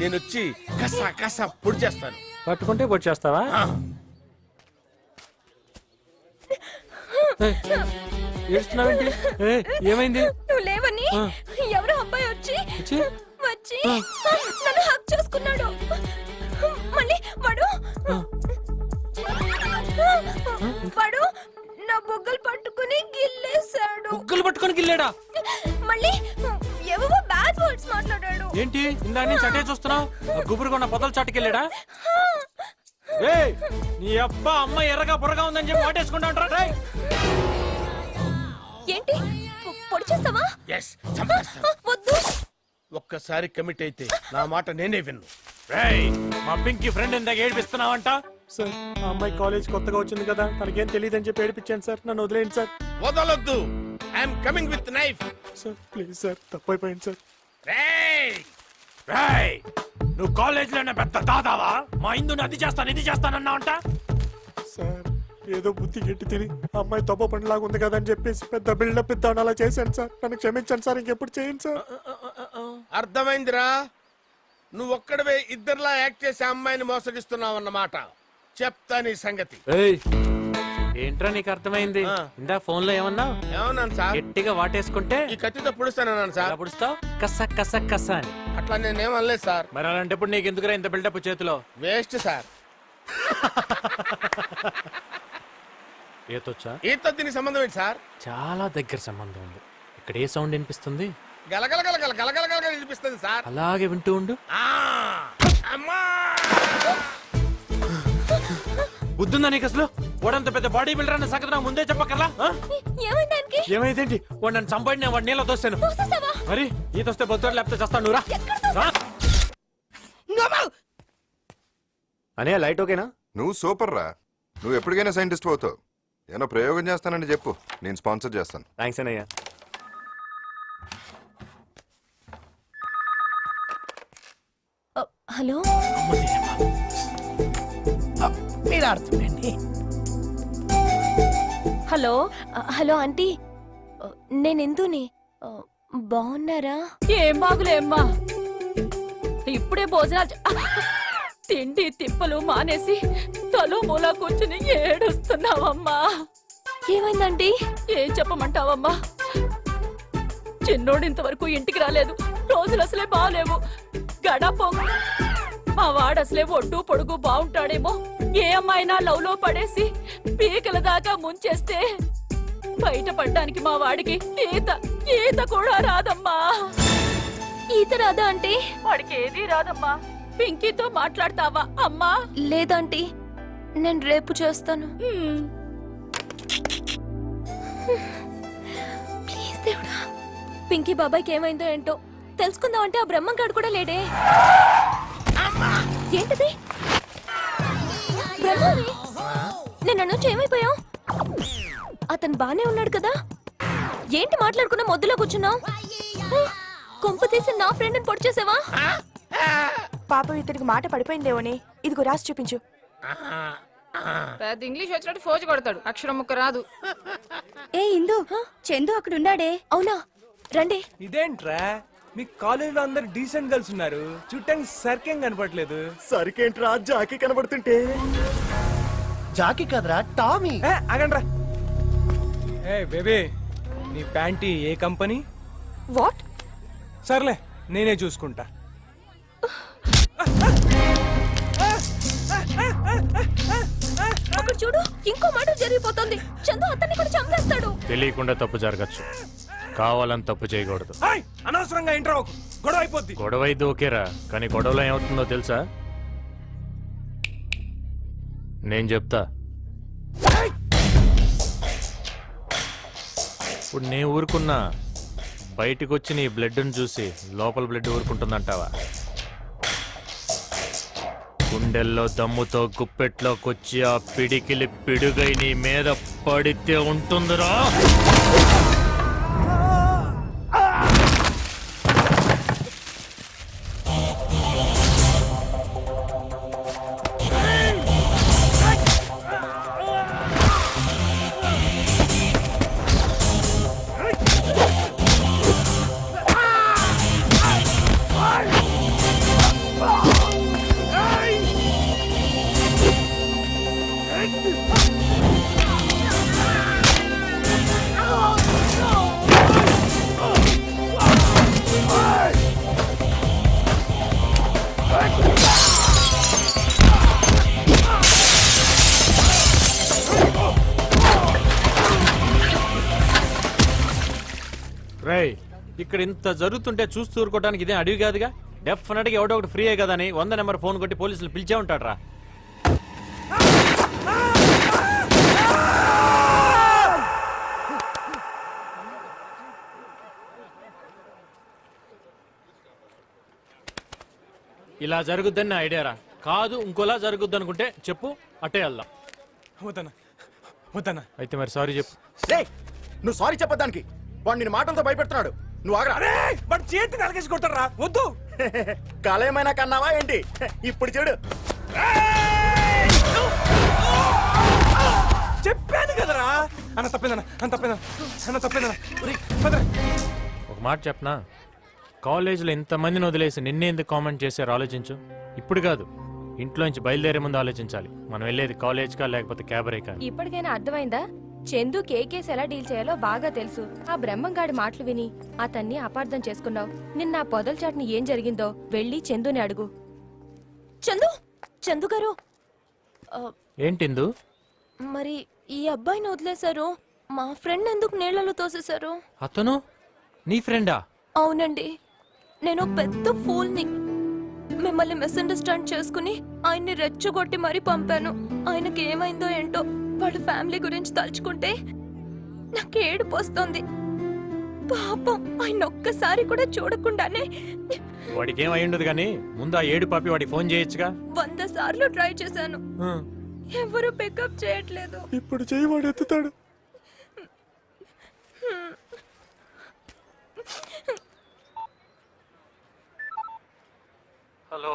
[SPEAKER 1] నేను వచ్చి కసా కసా పొడి చేస్తాను.
[SPEAKER 13] పట్టుకుంటే పొడి చేస్తావా? ఏడుస్తున్నావేంటి? ఏమైంది?
[SPEAKER 2] నువ్వు లేవని ఎవరో అబ్బాయి వచ్చి నన్ను హక్ చేసుకున్నాడు. మళ్ళీ వాడు నా బొగ్గలు పట్టుకుని గిల్లేశాడు.
[SPEAKER 13] బొగ్గలు పట్టుకుని గిల్లాడా?
[SPEAKER 2] మళ్ళీ ఏవో బ్యాడ్ వర్డ్స్ మాట్లాడాడు.
[SPEAKER 13] ఏంటి ఇందా నుంచి అటే చూస్తున్నావు? గుబురుగా ఉన్న పొదలు చాటుకెళ్ళాడా? నీ అబ్బా అమ్మ ఎర్రగా బుర్రగా ఉందని చెప్పి వాటేసుకుంటా ఉంటారా?
[SPEAKER 2] ఏంటి పొడి చేస్తావా?
[SPEAKER 1] ఎస్, చంపేస్తా.
[SPEAKER 2] వద్దు.
[SPEAKER 1] ఒక్కసారి కమిట్ అయితే నా మాట నేనే విన్ను.
[SPEAKER 13] రేయ్, మా పింకీ ఫ్రెండ్ ఇందాక ఏడిపిస్తున్నావంట సార్. ఆ అమ్మాయి కాలేజ్ కొత్తగా వచ్చింది కదా, తనకేం తెలియదని చెప్పి ఏడిపించాను సార్. నన్ను వదిలేయండి సార్.
[SPEAKER 1] వదలొద్దు. I'm coming with knife.
[SPEAKER 13] Sir please sir, తప్పైపోయింది సార్.
[SPEAKER 1] రేయ్,
[SPEAKER 13] నువ్వు కాలేజీలోనే పెద్ద దాదావా? మా ఇందుని అది చేస్తాను ఇది చేస్తానన్నావంట సార్. ఏదో బుద్ధి గట్టి తిని అమ్మాయి తప్ప పండులాగా ఉంది కదా అని చెప్పేసి పెద్ద బిల్డప్ ఇద్దాను అలా చేశాను సార్. నన్ను క్షమించండి సార్, ఇంకెప్పుడు చేయండి సార్.
[SPEAKER 1] అర్థమైందిరా? నువ్వు ఒక్కడవే ఇద్దరులా యాక్ట్ చేసి అమ్మాయిని మోసగిస్తున్నావు అన్నమాట. చెప్తా నీ సంగతి.
[SPEAKER 13] ఏంట్రా నీకు అర్థమైంది?
[SPEAKER 1] ఆ.
[SPEAKER 13] ఇందా ఫోన్ లో ఏమన్నా
[SPEAKER 1] ఏమన్నాను సార్?
[SPEAKER 13] గట్టిగా వాటేసుకుంటే
[SPEAKER 1] ఈ కత్తితో పుడుస్తానన్నాను సార్.
[SPEAKER 13] పుడుస్తావు కస కస కస అని.
[SPEAKER 1] అట్లా నేనేమనలేదు సార్.
[SPEAKER 13] మరి అలాంటప్పుడు నీకు ఎందుకురా ఇంత బిల్డప్ చేతిలో?
[SPEAKER 1] Waste sir.
[SPEAKER 13] ఏతొచ్చా?
[SPEAKER 1] ఈతో దీనికి సంబంధం ఏంటి సార్?
[SPEAKER 13] చాలా దగ్గర సంబంధం ఉంది. ఇక్కడ ఏ సౌండ్ వినిపిస్తుంది?
[SPEAKER 1] గలగల గలగల గలగల గలగల వినిపిస్తుంది సార్.
[SPEAKER 13] అలాగే వింటూ ఉండు.
[SPEAKER 1] అమ్మా!
[SPEAKER 13] బుద్ధుందా నీకు అసలు? వాడంత పెద్ద బాడీ బిల్డర్ అన్న సంగతి నాకు ముందే చెప్పకర్లా?
[SPEAKER 2] ఏమైందానికి?
[SPEAKER 13] ఏమైందేంటి? వాడు నన్ను చంపండి, నేను వాడు నీళ్ళ తోస్తాను. మరి ఈత వస్తే బొత్తాడు, లేకపోతే చేస్తాను. నువ్వు రా.
[SPEAKER 7] అనే లైట్ ఓకేనా?
[SPEAKER 3] నువ్వు సూపర్ రా. నువ్వు ఎప్పటికైనా సైంటిస్ట్ అవుతావు. ఏమో ప్రయోగం చేస్తానని చెప్పు, నేను స్పాన్సర్ చేస్తాను.
[SPEAKER 7] థ్యాంక్స్ అన్నయ్య.
[SPEAKER 2] హలో,
[SPEAKER 1] మీరు ఆడుతుండండి.
[SPEAKER 11] హలో,
[SPEAKER 2] హలో ఆంటీ, నేను ఎందుని బాగున్నారా?
[SPEAKER 11] ఏం బాగులేమ్మా. ఇప్పుడే భోజనాలు తిండి తిప్పలు మానేసి తలో మూలా కూర్చుని ఏడుస్తున్నావమ్మా.
[SPEAKER 2] ఏమైందంటీ?
[SPEAKER 11] ఏం చెప్పమంటావమ్మా? చిన్నోడు ఇంతవరకు ఇంటికి రాలేదు. రోజులు అసలే బాగలేవు. గడపం మా వాడు అసలే ఒడ్డు పొడుగు బాగుంటాడేమో. ఏ అమ్మాయినా లవ్ లో పడేసి పీకల దాకా ముంచేస్తే బయటపడ్డానికి మా వాడికి ఈత కూడా రాదమ్మా.
[SPEAKER 2] ఈత రాదా ఆంటీ?
[SPEAKER 11] వాడికి ఏదీ రాదమ్మా. పింకీతో మాట్లాడతావా అమ్మా?
[SPEAKER 2] లేదంటీ, నేను రేపు చేస్తాను. ప్లీజ్ దేవుడా, పింకీ బాబాయ్కి ఏమైందో ఏంటో తెలుసుకుందామంటే ఆ బ్రహ్మంగాడు కూడా లేడే. ఏంటిది? బ్రహ్మవి, నిన్న నుంచి ఏమైపోయావు? అతను బానే ఉన్నాడు కదా? ఏంటి మాట్లాడుకున్నా మొద్దులో కూర్చున్నావు? కొంప తీసి నా ఫ్రెండ్ ని పొడి చేసావా?
[SPEAKER 14] పాపం ఇతనికి మాట పడిపోయిందేమోనే. ఇదిగో రాసి చూపించు.
[SPEAKER 11] పెద్ద ఇంగ్లీష్ వచ్చినట్టు ఫోజు కొడతాడు, అక్షరం ముక్క రాదు.
[SPEAKER 14] ఏ ఇందు, చందు అక్కడ ఉన్నాడే.
[SPEAKER 2] అవునా, రండి.
[SPEAKER 13] ఇదేంట్రా, మీ కాలేజీలో అందరు డీసెంట్ గర్ల్స్ ఉన్నారు, చూడటానికి సరికేం కనపడలేదు.
[SPEAKER 7] సరికేంట్రా, జాకీ కనబడుతుంటే.
[SPEAKER 13] జాకీ కదరా, టామీ. ఆగండ్రా. ఏ బేబీ, నీ ప్యాంటీ ఏ కంపెనీ?
[SPEAKER 14] వాట్?
[SPEAKER 13] సర్లే, నేనే చూసుకుంటా.
[SPEAKER 2] అక్కడ చూడు, ఇంకో మాట జరిగిపోతుంది. చందు అతన్ని కూడా చంపేస్తాడు.
[SPEAKER 6] తెలియకుండా తప్పు జరగచ్చు, కావాలని తప్పు చేయకూడదు.
[SPEAKER 13] అనవసరంగా ఇంటర్ గొడవ అయిపోద్ది.
[SPEAKER 6] గొడవ అయితే ఓకేరా, కానీ గొడవలో ఏమవుతుందో తెలుసా? నేను చెప్తా. ఇప్పుడు నేను ఊరుకున్నా, బయటికి వచ్చి నీ బ్లడ్ని చూసి లోపల బ్లడ్ ఊరుకుంటుందంటావా? గుండెల్లో దమ్ముతో గుప్పెట్లోకొచ్చి ఆ పిడికిలి పిడుగై నీ మీద పడితే ఉంటుందిరా.
[SPEAKER 13] రేయ్, ఇక్కడ ఇంత జరుగుతుంటే చూస్తూ ఊరుకోవడానికి ఇదే అడవి కాదుగా. డెఫినెట్ గా ఎవడో ఒకటి ఫ్రీ అయ్యే కదా అని 100 నెంబర్ ఫోన్ కొట్టి పోలీసులు పిలిచే ఉంటాడు రా. ఇలా జరుగుద్దని నా ఐడియా రా. కాదు ఇంకోలా జరుగుద్ది అనుకుంటే చెప్పు, అట్టే వెళ్దాం.
[SPEAKER 7] వద్దన్నా వద్దన్నా.
[SPEAKER 13] అయితే మరి సారీ చెప్పు.
[SPEAKER 5] నువ్వు సారీ చెప్పడానికి వాడు నిన్ను మాటలతో భయపెడుతున్నాడు. నువ్వు ఆగరా.
[SPEAKER 7] అరే వాడు చేతి నలకేసి కొడతారా, వద్దు.
[SPEAKER 5] కళ ఏమైనా కన్నావా ఏంటి? ఇప్పుడు చూడు.
[SPEAKER 7] చెప్పాను కదరా. అన్న తప్పిందన్నా, అన్న తప్పిందన్నా, అన్న తప్పిందన్నా. ఒరేయ్, పదరా.
[SPEAKER 13] ఒక మాట చెప్పనా, కాలేజీలో ఇంతమందిని వదిలేసి నిన్నే ఎందుకు కామెంట్ చేశారు ఆలోచించు. ఇప్పుడు కాదు, ఇంట్లోంచి బయలుదేరే ముందు ఆలోచించాలి. మనం వెళ్ళేది కాలేజ్ కా లేకపోతే క్యాబరే కా.
[SPEAKER 14] ఇప్పటికైనా అర్థమైందా? చందు కేకేస్ ఎలా డీల్ చేయాలో బాగా తెలుసు. ఆ బ్రహ్మంగాడి మాటలు విని అతన్ని అపార్థం చేసుకున్నావు. నిన్న ఆ పొదల చాటుని ఏం జరిగిందో వెళ్ళి చందుని అడుగు.
[SPEAKER 2] చందు చందు గారు,
[SPEAKER 13] ఏంటిందు?
[SPEAKER 2] మరి ఈ అబ్బాయిని వదిలేశారు, మా ఫ్రెండ్ ఎందుకు నీళ్లలో తోసేశారు?
[SPEAKER 13] అతను నీ ఫ్రెండా?
[SPEAKER 2] అవునండి, నేను పెద్ద ఫూల్ని. మిమ్మల్ని మిస్అండర్స్టాండ్ చేసుకుని ఆయన్ని రెచ్చగొట్టి మరీ పంపాను. ఆయనకి ఏమైందో ఏంటో, వాళ్ళ ఫ్యామిలీ గురించి తలుచుకుంటే నాకు ఏడుపు వస్తుంది. పాపం ఆయన ఒక్కసారి కూడా చూడకుండానే
[SPEAKER 13] వాడికి ఏం అయి ఉండదు కానీ ముందు ఆ ఏడు పాపి వాడికి ఫోన్ చేయొచ్చుగా.
[SPEAKER 2] 100 సార్లు ట్రై చేశాను, ఎవరు పికప్ చేయట్లేదు.
[SPEAKER 7] ఇప్పుడు చెయ్యి, వాడు ఎత్తుతాడు.
[SPEAKER 13] హలో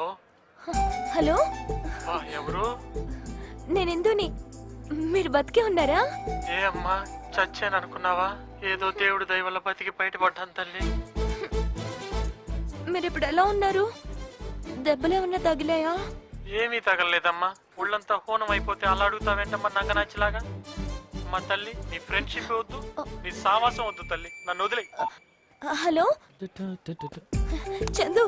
[SPEAKER 2] హలో,
[SPEAKER 13] ఎవరు?
[SPEAKER 2] నేను ఇందుని. మీరు బతికే ఉన్నారా?
[SPEAKER 13] ఏ అమ్మా, చచ్చాను అనుకున్నావా? ఏదో దేవుడు దయ వల్ల బతికి బయటపడ్డాను తల్లి.
[SPEAKER 2] మీరు ఇప్పుడు ఎలా ఉన్నారు? దెబ్బలేమన్నా తగిలాయా?
[SPEAKER 13] ఏమీ తగలలేదమ్మా, ఒళ్ళంతా హోనం అయిపోతే అలా అడుగుతావేంటమ్మా నంగ నచ్చలాగా. మా తల్లి, నీ ఫ్రెండ్షిప్ వద్దు, నీ సావాసం వద్దు తల్లి, నన్ను వదిలే.
[SPEAKER 2] హలో చందు,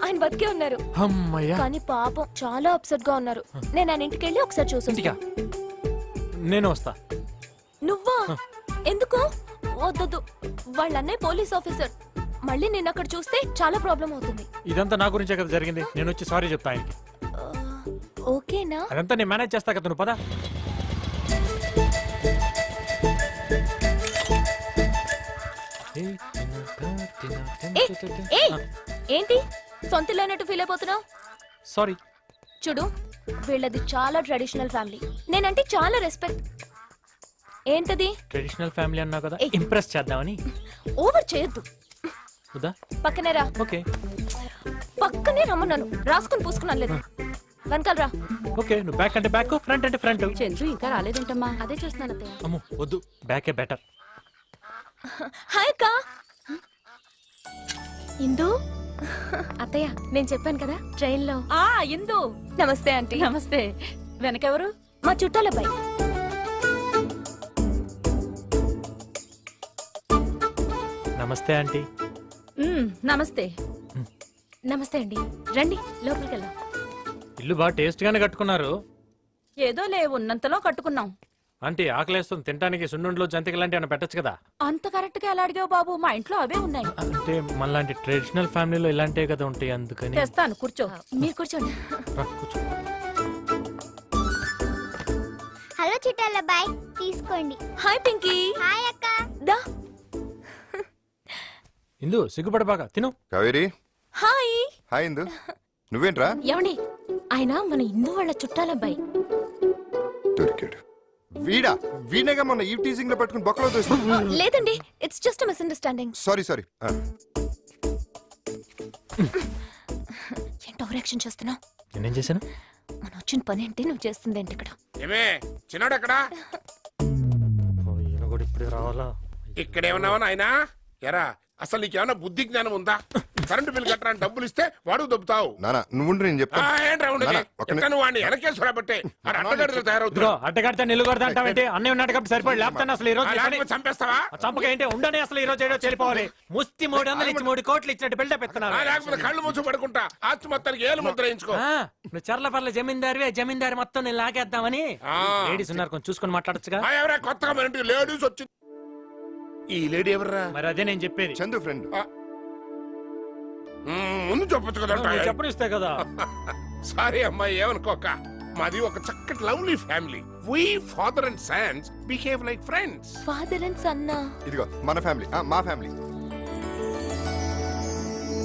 [SPEAKER 2] ఆయన బతికే ఉన్నారు.
[SPEAKER 13] అమ్మయ్యా.
[SPEAKER 2] కానీ పాపం చాలా అప్సెట్ గా ఉన్నారు. నేను ఆయన ఇంటికి వెళ్ళి ఒకసారి చూసి.
[SPEAKER 13] నేను వస్తా.
[SPEAKER 2] నువ్వా? ఎందుకు? వద్దొద్దు, వాళ్ళ అన్నయ్య పోలీస్ ఆఫీసర్. మళ్ళీ నేను అక్కడ చూస్తే చాలా ప్రాబ్లం అవుతుంది.
[SPEAKER 13] ఇదంతా నా గురించే కదా జరిగింది, నేను వచ్చి సారీ చెప్తా ఆయనకి.
[SPEAKER 2] ఓకేనా?
[SPEAKER 13] అదంతా నేను మేనేజ్ చేస్తా కదా, నువ్వు పదా.
[SPEAKER 2] ఏంటి సొంత లేనట్టు ఫీల్ అయిపోతున్నావు?
[SPEAKER 13] సారీ.
[SPEAKER 2] చూడు, వీళ్ళది చాలా ట్రెడిషనల్ ఫ్యామిలీ. నేనంటే చాలా రెస్పెక్ట్. ఏంటది?
[SPEAKER 13] ట్రెడిషనల్ ఫ్యామిలీ అన్నా కదా, ఇంప్రెస్ చేద్దామని.
[SPEAKER 2] ఓవర్ చేయొద్దు.
[SPEAKER 13] వద్దా?
[SPEAKER 2] పక్కనే రా.
[SPEAKER 13] ఓకే.
[SPEAKER 2] పక్కనే రమ్మన్నాను, రాసుకుని పూసుకున్నాను లేదు. వెనకాల రా.
[SPEAKER 13] ఓకే, నువ్వు బ్యాక్ అంటే బ్యాక్, ఫ్రంట్ అంటే ఫ్రంట్.
[SPEAKER 11] చంద్రు ఇంకా రాలేదంటమ్మా.
[SPEAKER 2] అదే చూస్తున్నాను అత్తయ్య.
[SPEAKER 13] అమ్మో వద్దు, బ్యాకే బెటర్.
[SPEAKER 2] హాయ్ అక్క. ఇందు అత్తయ్య, నేను చెప్పాను కదా ట్రైన్ లో.
[SPEAKER 11] ఆ ఇందు,
[SPEAKER 2] నమస్తే ఆంటీ.
[SPEAKER 11] నమస్తే. వెనకెవరు?
[SPEAKER 2] మా చుట్టాలబ్బాయి.
[SPEAKER 13] నమస్తే ఆంటీ.
[SPEAKER 11] నమస్తే.
[SPEAKER 2] నమస్తే అండి, రండి లోపలికి వెళ్దాం.
[SPEAKER 13] ఇల్లు బాగా టేస్ట్ గానే కట్టుకున్నారు.
[SPEAKER 11] ఏదో లే, ఉన్నంతలో కట్టుకున్నాం.
[SPEAKER 13] ఆంటీ ఆకలేస్తుంది, తినడానికి సున్నుండలు జంతికలు లాంటి ఏమైనా పెట్టచ్చు కదా.
[SPEAKER 11] అంత కరెక్ట్ గా ఎలా అడిగావు బాబు, మా ఇంట్లో అవే ఉన్నాయి.
[SPEAKER 13] అంటే మనలాంటి ట్రెడిషనల్ ఫ్యామిలీలో ఇలాంటివి కదా ఉంటాయి, అందుకని.
[SPEAKER 11] తెస్తాను, కూర్చో.
[SPEAKER 2] మీరు కూర్చోండి.
[SPEAKER 13] రా, కూర్చో.
[SPEAKER 12] హలో చుట్టాల బాయ్, తీసుకోండి.
[SPEAKER 2] హాయ్ పింకీ.
[SPEAKER 12] హాయ్ అక్క.
[SPEAKER 2] దా.
[SPEAKER 13] ఇందు సిగ్గుపడ బాగా తిను.
[SPEAKER 3] కావేరి.
[SPEAKER 2] హాయ్.
[SPEAKER 3] హాయ్ ఇందు. నువ్వేంట్రా?
[SPEAKER 2] ఏమండి, ఆయన మన ఇందు వాళ్ళ చుట్టాలబ్బాయి.
[SPEAKER 3] దొరికాడు. వీడా? వీడేగా మొన్న ఈ టీజింగ్ లో పట్టుకుని బొక్కలో తోసి.
[SPEAKER 2] లేదండి, it's just misunderstanding.
[SPEAKER 3] Sorry sorry.
[SPEAKER 2] ఏంటి ఓవర్ యాక్షన్ చేస్తున్నావు?
[SPEAKER 13] నేనేం చేశాను?
[SPEAKER 2] మనం వచ్చిన పని ఏంటి, నువ్వు చేస్తుంది ఏంటి ఇక్కడ?
[SPEAKER 9] ఏమే చిన్నోడు ఎక్కడా?
[SPEAKER 13] ఈయన కూడా ఇప్పుడే రావాలా?
[SPEAKER 9] ఇక్కడేమన్నావా నాయనా? ఎరా, అసలు నీకేమన్నా బుద్ధి జ్ఞానం ఉందా? కరెంటు బిల్ కట్టరా డబ్బులు ఇస్తే వాడు దొబ్బుతావు.
[SPEAKER 3] నానా నువ్వు నేను చెప్తా.
[SPEAKER 9] ఏంట్రా ఉండేది? ఎక్కడ వాడిని వెనకేశ్వరా బట్టే అడ్డగడ్డలు తయారవుతున్నా.
[SPEAKER 13] అడ్డగడితే నిల్లు కొడతా అంటావేంటి? అన్నయ్య ఉన్నాడు కాబట్టి సరిపడి లేపుతాను. అసలు ఈ రోజు
[SPEAKER 9] చంపేస్తావా?
[SPEAKER 13] చంపక ఏంటి ఉండని, అసలు ఈ రోజు ఏడో చెల్లిపోవాలి. ముస్తి 300 ఇచ్చి 3 కోట్లు ఇచ్చినట్టు బిల్డప్ ఎత్తున్నావు.
[SPEAKER 9] లేకపోతే కళ్ళు మూసి పడుకుంటా, ఆస్తి మొత్తానికి ఏలు ముద్ర వేయించుకో.
[SPEAKER 13] నువ్వు చర్లపర్ల జమీందారివే, జమీందారి మొత్తం నేను లాగేద్దామని. లేడీస్ ఉన్నారు, కొంచెం చూసుకొని మాట్లాడచ్చుగా.
[SPEAKER 9] ఎవరా కొత్తగా మన ఇంటికి లేడీస్ వచ్చి? ఈ లేడీ ఎవర్రా?
[SPEAKER 13] మరి అదే నేను చెప్పేది.
[SPEAKER 3] చందు ఫ్రెండ్.
[SPEAKER 9] ముందు చెప్పొచ్చు కదా.
[SPEAKER 13] చెప్పనిస్తే కదా.
[SPEAKER 9] సారీ అమ్మాయి, ఏమనుకోక. మాది ఒక చక్కటి lovely family. We father and sons behave like friends.
[SPEAKER 2] Father and సన్నా?
[SPEAKER 3] ఇదిగో మన ఫ్యామిలీ, మా ఫ్యామిలీ.